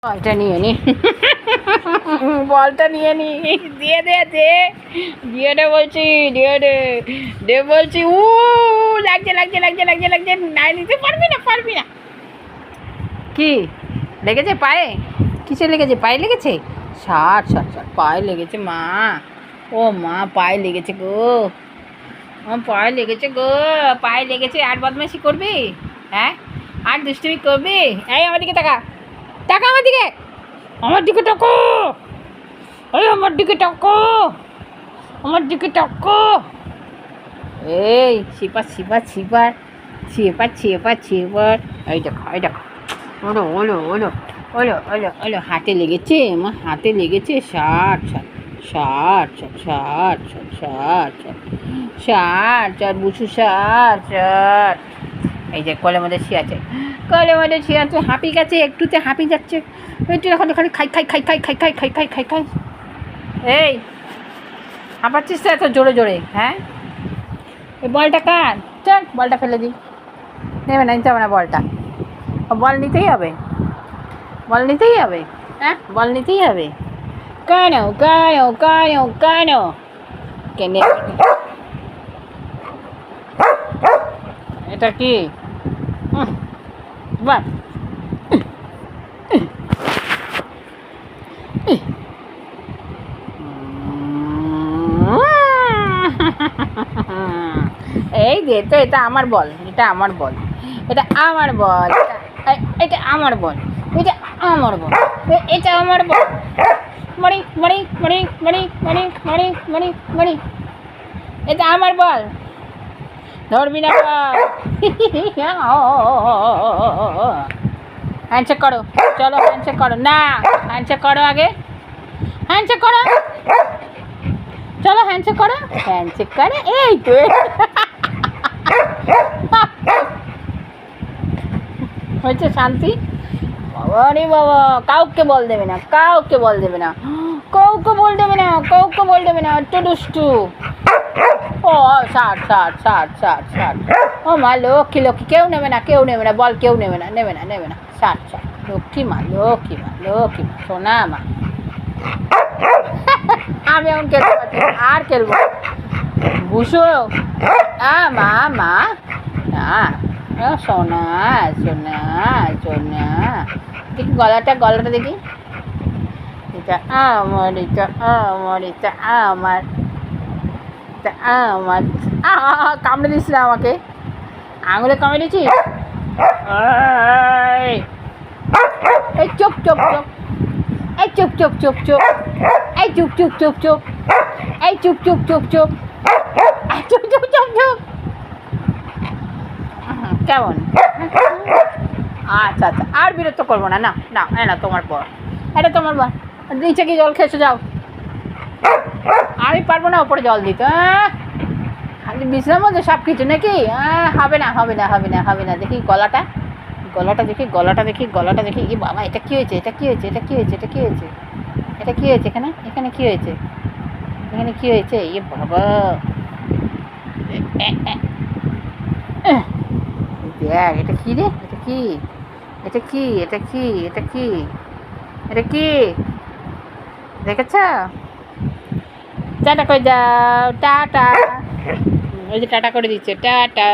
বলটা নিয়ে নি বলটা নিয়ে নি দিয়ে দে দিয়ে দে বলছি দিয়ে দে দে বলছি লাগছে লাগছে লাগছে লাগছে লাগছে নাই নিতে পারবি না কি লেগেছে পায়ে কিসে লেগেছে পায়ে লেগেছে ষাট পায়ে লেগেছে মা ও মা পায়ে লেগেছে গো পায়ে লেগেছে গো পায়ে লেগেছে আর বদমাইশি করবি হ্যাঁ আর দুষ্টুমি করবি এই আমার দিকে টাকা আমার দিকে টাকো ওই আমার দিকে টাকো এই ছিপার এই দেখো ওলো হাতে লেগেছে আমার হাতে লেগেছে ষাট বুঝু ষাট এই যে কলের মধ্যে আছে হাঁপি গেছে একটুতে হাঁপি যাচ্ছে একটু এখন খালি খাই এই হাঁপাচ্ছিস তো এত জোরে জোরে হ্যাঁ এই বলটা কার চল বলটা ফেলে দিই নেবে না নিতে হবে না বলটা বল নিতেই হবে হ্যাঁ বল নিতেই হবে কেন এটা কি বল এই যে তো এটা আমার বল এটা আমার বল এটা আমার বল এটা আমার বল এটা আমার বল এটা আমার বল মরি এটা আমার বল ধরবি না বল হ্যান্ডশেক করো চলো হ্যান্ডশেক করো না হ্যান্ডশেক করো আগে হ্যান্ডশেক করো চলো হ্যান্ডশেক করে এই তো হয়েছে শান্তি বাবা রে বাবা কাউকে বল দেবে না একটু দুষ্টু ও ষাট ও মা লক্ষ্মী কেউ নেবে না বল কেউ নেবে না ষাট লক্ষ্মী মা সোনা মা আমি এখন খেলতে পারছি আর খেলবো বুঝো মা না সোনা দেখি গলাটা দেখি এটা আমার কামড়ে দিস না আমাকে আঙুলে কামড়ে দিচ্ছি এই চুপ এই চুপ এই চুপ কেমন আচ্ছা আর বিরক্ত করবো না তোমার বল এটা তোমার বল নিচে কি জল খেয়েছো যাও আমি পারবো না ওপরে জল দিতে খালি বিছানার মধ্যে সব কিছু নাকি হবে না দেখি গলাটা দেখি ই বাবা এটা কি হয়েছে এখানে কি হয়েছে ইয়ে বাবা দেখ এটা কি রে এটা কি দেখেছ টাটা করে যাও টাটা ওই যে টাটা করে দিচ্ছে টাটা